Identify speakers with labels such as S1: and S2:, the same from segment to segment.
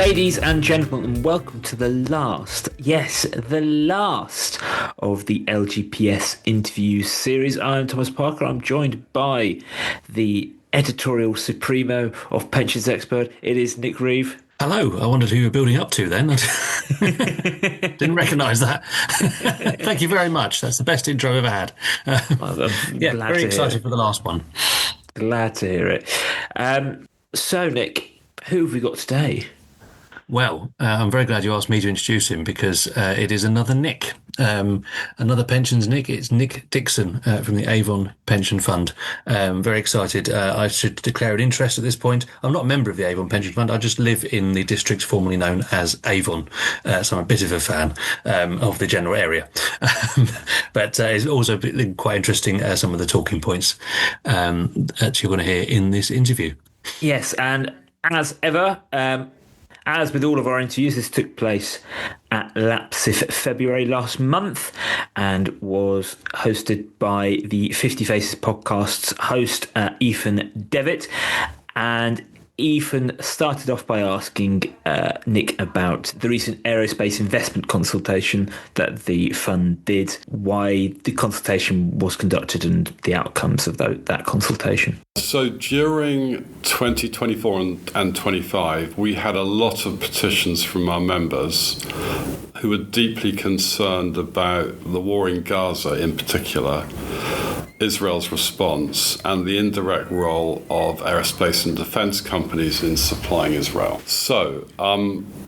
S1: Ladies and gentlemen, welcome to the last of the LGPS interviews series. I'm Thomas Parker. I'm joined by the editorial supremo of Pensions Expert. It is Nick Reeve.
S2: Hello. I wondered who you were building up to then. Didn't recognise that. Thank you very much. That's the best intro I've ever had. Very excited for the last one.
S1: Glad to hear it. So, Nick, who have we got today?
S2: Well, I'm very glad you asked me to introduce him because it is another Nick, another pensions Nick. It's Nick Dixon from the Avon Pension Fund. Very excited. I should declare an interest at this point. I'm not a member of the Avon Pension Fund. I just live in the district formerly known as Avon. So I'm a bit of a fan of the general area. But it's also quite interesting, some of the talking points that you're going to hear in this interview.
S1: Yes, and as ever... as with all of our interviews, this took place at LAPSIF February last month and was hosted by the 50Faces podcast's host, Ethan Devitt. And Ethan started off by asking Nick about the recent aerospace investment consultation that the fund did, why the consultation was conducted and the outcomes of that consultation.
S3: So during 2024 and 25, we had a lot of petitions from our members who were deeply concerned about the war in Gaza in particular, Israel's response, and the indirect role of aerospace and defense companies in supplying Israel. So,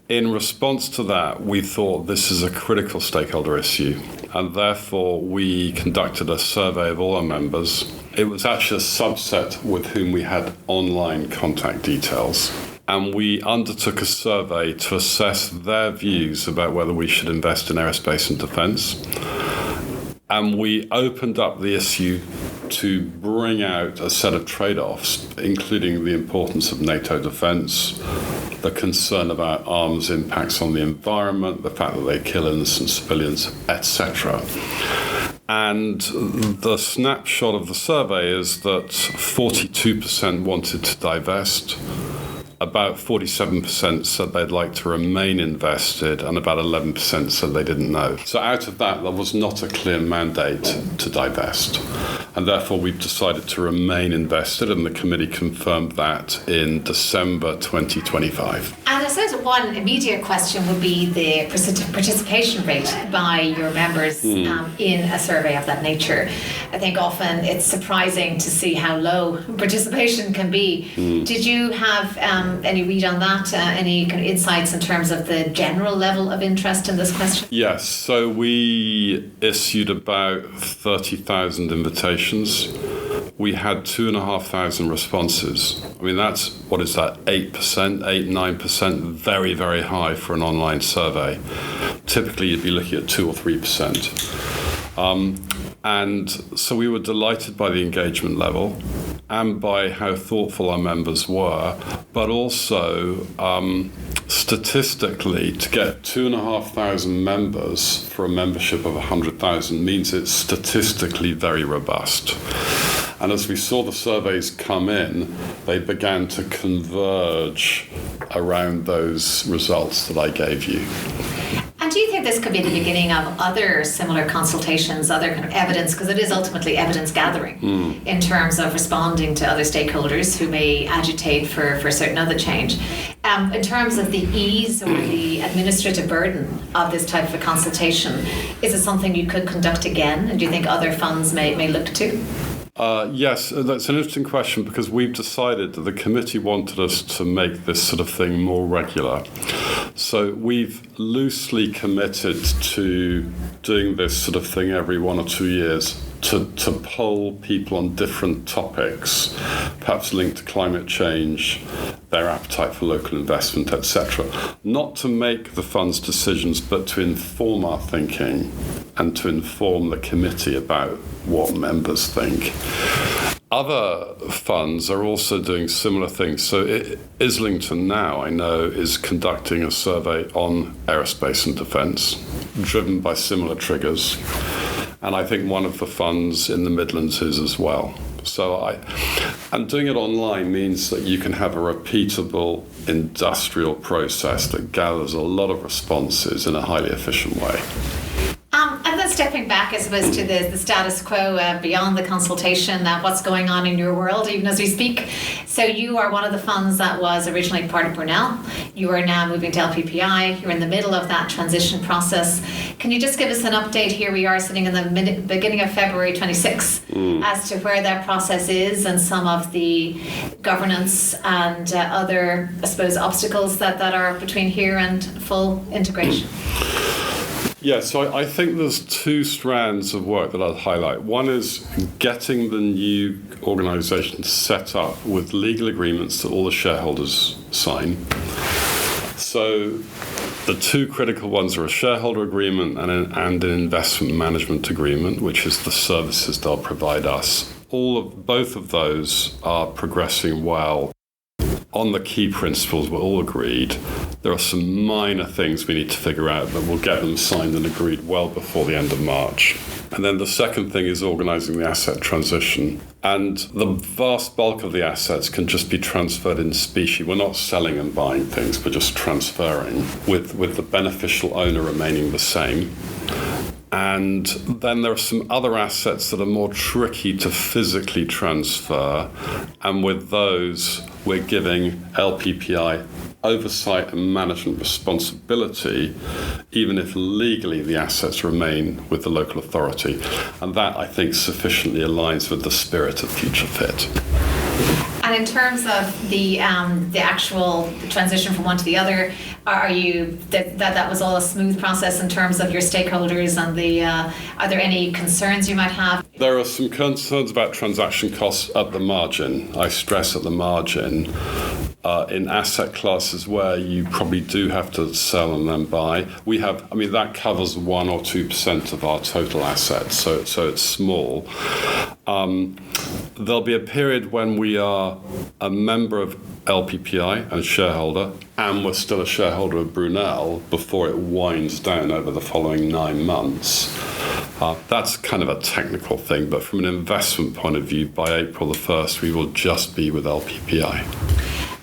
S3: in response to that, we thought this is a critical stakeholder issue, and therefore we conducted a survey of all our members. It was actually a subset with whom we had online contact details. And we undertook a survey to assess their views about whether we should invest in aerospace and defense. And we opened up the issue to bring out a set of trade-offs, including the importance of NATO defense, the concern about arms impacts on the environment, the fact that they kill innocent civilians, etc. And the snapshot of the survey is that 42% wanted to divest, about 47% said they'd like to remain invested, and about 11% said they didn't know. So out of that, there was not a clear mandate to divest. And therefore, we've decided to remain invested, and the committee confirmed that in December 2025.
S4: And I suppose one immediate question would be the participation rate by your members in a survey of that nature. I think often it's surprising to see how low participation can be. Did you have any read on that? Any kind of insights in terms of the general level of interest in this question?
S3: Yes, so we issued about 30,000 invitations. We had 2,500 responses. I mean, that's, what is that, 8%, 9%, very, very high for an online survey. Typically, you'd be looking at 2 or 3%. And so we were delighted by the engagement level and by how thoughtful our members were, but also statistically, to get 2,500 members for a membership of 100,000 means it's statistically very robust. And as we saw the surveys come in, they began to converge around those results that I gave you.
S4: And do you think this could be the beginning of other similar consultations, other kind of evidence, because it is ultimately evidence gathering in terms of responding to other stakeholders who may agitate for certain other change? In terms of the ease or the administrative burden of this type of a consultation, is it something you could conduct again? And do you think other funds may look to?
S3: Yes, that's an interesting question because we've decided that the committee wanted us to make this sort of thing more regular. So we've loosely committed to doing this sort of thing every 1 or 2 years to poll people on different topics, perhaps linked to climate change, their appetite for local investment, etc. Not to make the fund's decisions, but to inform our thinking and to inform the committee about what members think. Other funds are also doing similar things. So Islington now, I know, is conducting a survey on aerospace and defence, driven by similar triggers. And I think one of the funds in the Midlands is as well. And doing it online means that you can have a repeatable industrial process that gathers a lot of responses in a highly efficient way.
S4: And then stepping back, I suppose, to the status quo beyond the consultation, what's going on in your world, even as we speak. So you are one of the funds that was originally part of Brunel. You are now moving to LPPI. You're in the middle of that transition process. Can you just give us an update? Here we are sitting in the beginning of February 26 as to where that process is and some of the governance and other, I suppose, obstacles that are between here and full integration.
S3: Yeah, so I think there's two strands of work that I'd highlight. One is getting the new organisation set up with legal agreements that all the shareholders sign. So the two critical ones are a shareholder agreement and an investment management agreement, which is the services they'll provide us. Both of those are progressing well. On the key principles, we're all agreed. There are some minor things we need to figure out, but we'll get them signed and agreed well before the end of March. And then the second thing is organising the asset transition. And the vast bulk of the assets can just be transferred in specie. We're not selling and buying things, we're just transferring, with the beneficial owner remaining the same. And then there are some other assets that are more tricky to physically transfer. And with those, we're giving LPPI oversight and management responsibility, even if legally the assets remain with the local authority. And that, I think, sufficiently aligns with the spirit of Future Fit.
S4: And in terms of the actual transition from one to the other, are you that was all a smooth process in terms of your stakeholders and are there any concerns you might have?
S3: There are some concerns about transaction costs at the margin. I stress at the margin. In asset classes where you probably do have to sell and then buy, that covers 1 or 2% of our total assets, so it's small. There'll be a period when we are a member of LPPI and shareholder, and we're still a shareholder of Brunel before it winds down over the following 9 months. That's kind of a technical thing, but from an investment point of view, by April the 1st, we will just be with LPPI.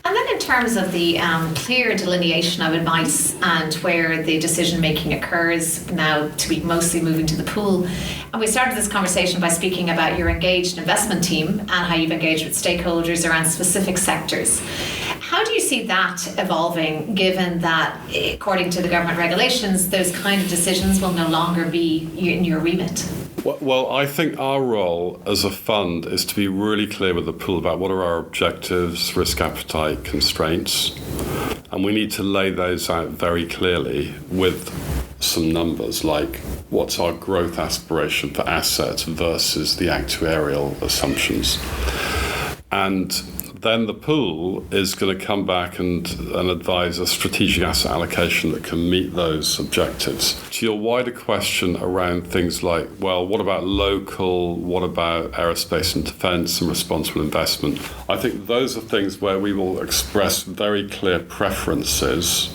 S4: And then in terms of the clear delineation of advice and where the decision making occurs now to be mostly moving to the pool. And we started this conversation by speaking about your engaged investment team and how you've engaged with stakeholders around specific sectors. How do you see that evolving, given that, according to the government regulations, those kind of decisions will no longer be in your remit?
S3: Well, I think our role as a fund is to be really clear with the pool about what are our objectives, risk appetite, constraints, and we need to lay those out very clearly with some numbers, like what's our growth aspiration for assets versus the actuarial assumptions. And then the pool is going to come back and advise a strategic asset allocation that can meet those objectives. To your wider question around things like, well, what about local, what about aerospace and defence and responsible investment? I think those are things where we will express very clear preferences,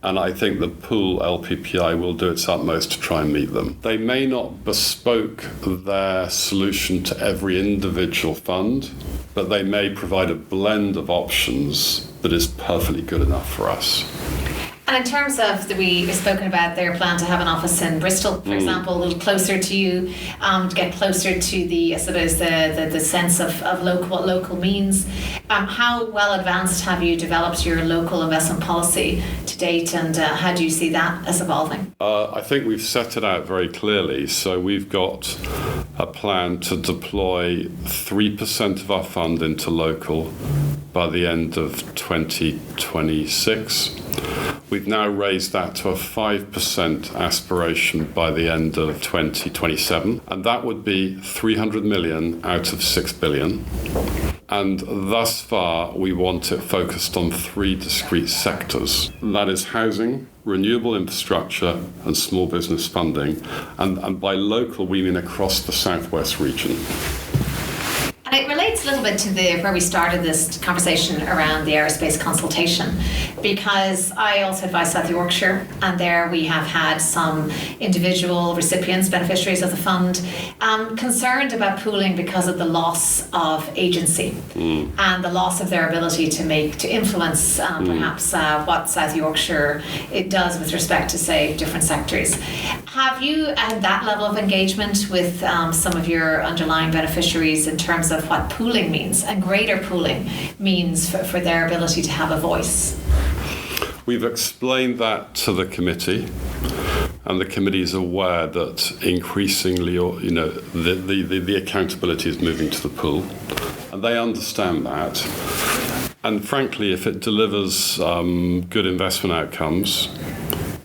S3: and I think the pool LPPI will do its utmost to try and meet them. They may not bespoke their solution to every individual fund, but they may provide a blend of options that is perfectly good enough for us.
S4: And in terms of we've spoken about their plan to have an office in Bristol, for example, a little closer to you, to get closer to the, I suppose, the sense of what local means. How well advanced have you developed your local investment policy to date, and how do you see that as evolving?
S3: I think we've set it out very clearly. So we've got a plan to deploy 3% of our fund into local by the end of 2026. We've now raised that to a 5% aspiration by the end of 2027, and that would be 300 million out of 6 billion. And thus far, we want it focused on 3 discrete sectors. And that is housing, renewable infrastructure, and small business funding. And by local, we mean across the southwest region.
S4: And it relates a little bit to where we started this conversation around the aerospace consultation, because I also advise South Yorkshire, and there we have had some individual recipients, beneficiaries of the fund, concerned about pooling because of the loss of agency and the loss of their ability to influence perhaps what South Yorkshire it does with respect to, say, different sectors. Have you had that level of engagement with some of your underlying beneficiaries in terms of what pooling means and greater pooling means for their ability to have a voice?
S3: We've explained that to the committee, and the committee is aware that increasingly, the accountability is moving to the pool, and they understand that. And frankly, if it delivers good investment outcomes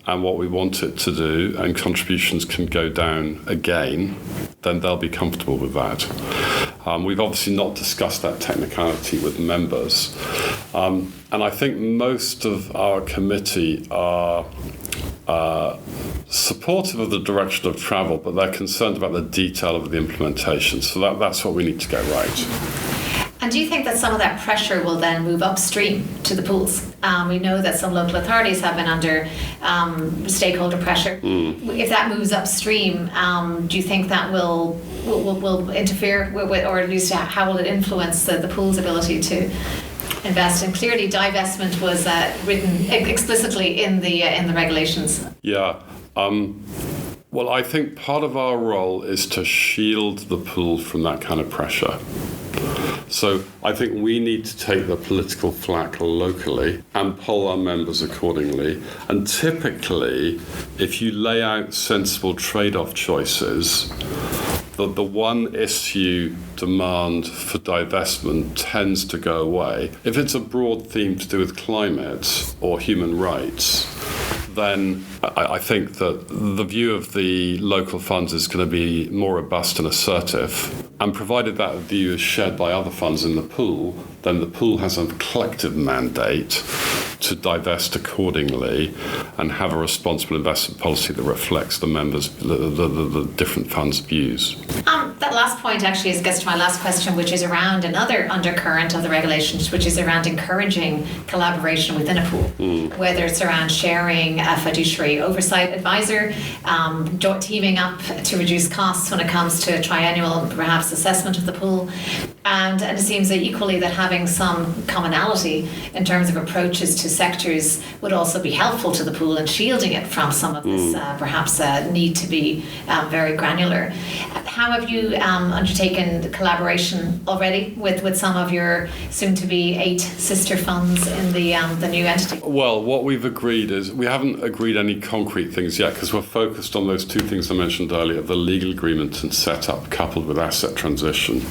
S3: and what we want it to do, and contributions can go down again, then they'll be comfortable with that. We've obviously not discussed that technicality with members. And I think most of our committee are supportive of the direction of travel, but they're concerned about the detail of the implementation. So that's what we need to get right.
S4: And do you think that some of that pressure will then move upstream to the pools? We know that some local authorities have been under stakeholder pressure. If that moves upstream, do you think that will interfere with, or at least how will it influence the pool's ability to invest? And clearly, divestment was written explicitly in the regulations.
S3: Yeah. Well, I think part of our role is to shield the pool from that kind of pressure. So I think we need to take the political flak locally and poll our members accordingly. And typically, if you lay out sensible trade-off choices, the one issue demand for divestment tends to go away. If it's a broad theme to do with climate or human rights, then I think that the view of the local funds is going to be more robust and assertive. And provided that view is shared by other funds in the pool, then the pool has a collective mandate to divest accordingly and have a responsible investment policy that reflects the members, the different funds' views.
S4: That last point actually gets to my last question, which is around another undercurrent of the regulations, which is around encouraging collaboration within a pool, whether it's around sharing a fiduciary oversight advisor, teaming up to reduce costs when it comes to a triennial, perhaps, assessment of the pool. And it seems that equally that having some commonality in terms of approaches to sectors would also be helpful to the pool and shielding it from some of this perhaps need to be very granular. How have you undertaken collaboration already with some of your soon-to-be 8 sister funds in the new entity?
S3: Well, what we've agreed is we haven't agreed any concrete things yet because we're focused on those 2 things I mentioned earlier, the legal agreement and setup coupled with asset transition.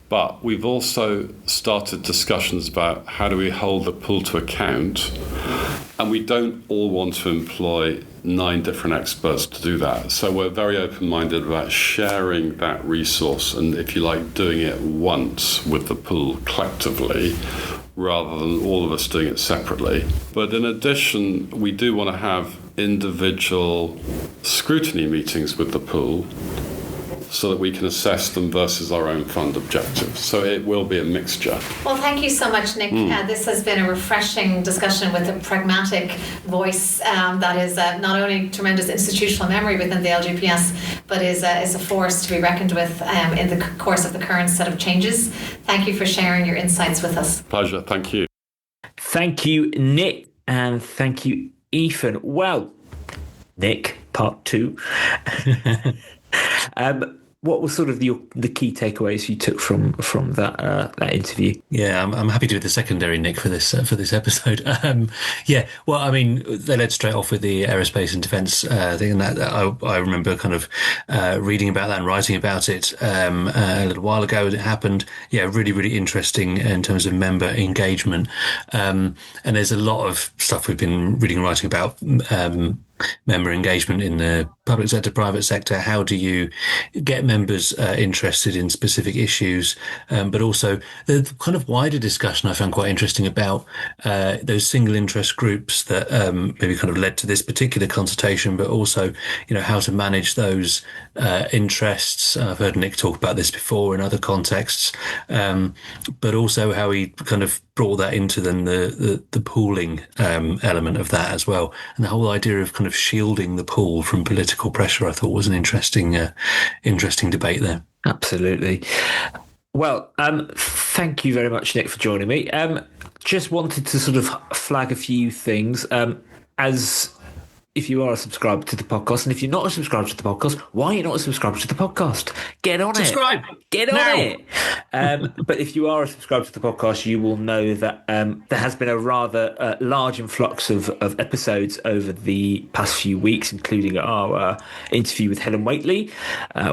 S3: But we've also started discussions about how do we hold the pool to account, and we don't all want to employ 9 different experts to do that. So we're very open-minded about sharing that resource and, if you like, doing it once with the pool collectively rather than all of us doing it separately. But in addition, we do want to have individual scrutiny meetings with the pool so that we can assess them versus our own fund objectives. So it will be a mixture.
S4: Well, thank you so much, Nick. This has been a refreshing discussion with a pragmatic voice that is not only tremendous institutional memory within the LGPS, but is a force to be reckoned with in the course of the current set of changes. Thank you for sharing your insights with us.
S3: Pleasure. Thank you.
S1: Thank you, Nick, and thank you, Ethan. Well, Nick, part 2. What were sort of the key takeaways you took from that interview?
S2: Yeah, I'm happy to do the secondary, Nick, for this episode. Yeah, well, I mean, they led straight off with the aerospace and defence thing, and that I remember kind of reading about that and writing about it a little while ago. It happened. Yeah, really, really interesting in terms of member engagement. And there's a lot of stuff we've been reading and writing about. Member engagement in the public sector, private sector. How do you get members interested in specific issues? But also the kind of wider discussion I found quite interesting about those single interest groups that maybe kind of led to this particular consultation, but also, how to manage those interests. I've heard Nick talk about this before in other contexts, but also how he kind of brought that into then the pooling element of that as well, and the whole idea of kind of shielding the pool from political pressure. I thought was an interesting debate there.
S1: Absolutely. Well, thank you very much, Nick, for joining me. Just wanted to sort of flag a few things. As if you are a subscriber to the podcast, and if you're not a subscriber to the podcast, why are you not a subscriber to the podcast? Get on
S2: Subscribe.
S1: Get on it. But if you are a subscriber to the podcast, you will know that there has been a rather large influx of episodes over the past few weeks, including our interview with Helen Whately,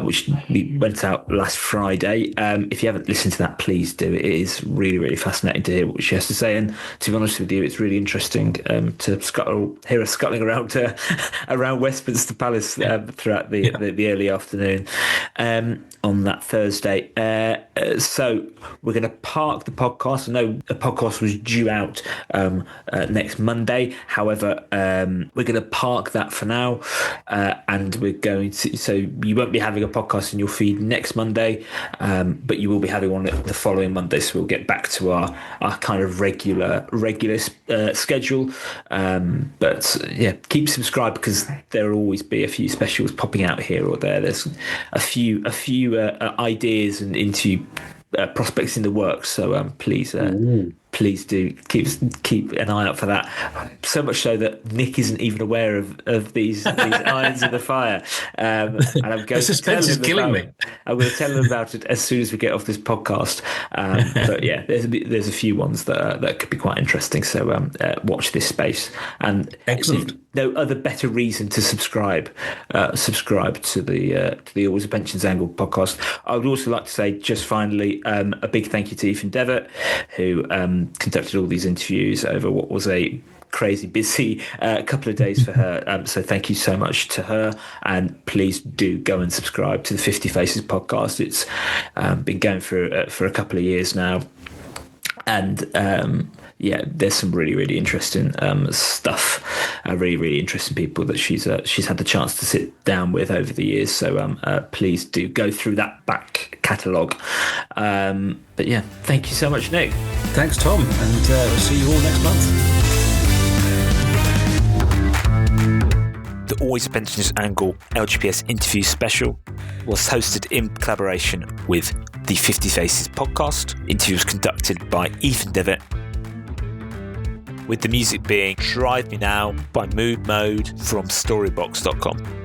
S1: which we went out last Friday. If you haven't listened to that, please do. It is really, really fascinating to hear what she has to say. And to be honest with you, it's really interesting to hear us scuttling around Westminster Palace throughout the early afternoon on that Thursday. So we're going to park the podcast. I know a podcast was due out next Monday. However, we're going to park that for now, and we're going to. So you won't be having a podcast in your feed next Monday, but you will be having one the following Monday. So we'll get back to our kind of regular schedule. But yeah, keep subscribed because there will always be a few specials popping out here or there. There's a few ideas and into prospects in the works. So please do keep an eye out for that. So much so that Nick isn't even aware of these irons in the fire. And I'm going
S2: the suspense is killing me.
S1: I'm going to tell him about it as soon as we get off this podcast. But yeah, there's a few ones that could be quite interesting. So watch this space. And
S2: excellent.
S1: No other better reason to subscribe to the Always a Pensions Angle podcast. I would also like to say, just finally, a big thank you to Ethan Devitt, who conducted all these interviews over what was a crazy busy couple of days for her. So thank you so much to her, and please do go and subscribe to the 50 Faces podcast. It's been going for a couple of years now, and yeah, there's some really, really interesting stuff. Really, really interesting people that she's had the chance to sit down with over the years. So please do go through that back catalogue. But yeah, thank you so much, Nick.
S2: Thanks, Tom, and we'll see you all next month.
S5: The Always a Pensions Angle LGPS interview special was hosted in collaboration with the 50 Faces podcast. Interview was conducted by Ethan Devitt, with the music being Drive Me Now by Mood Mode from Storybox.com.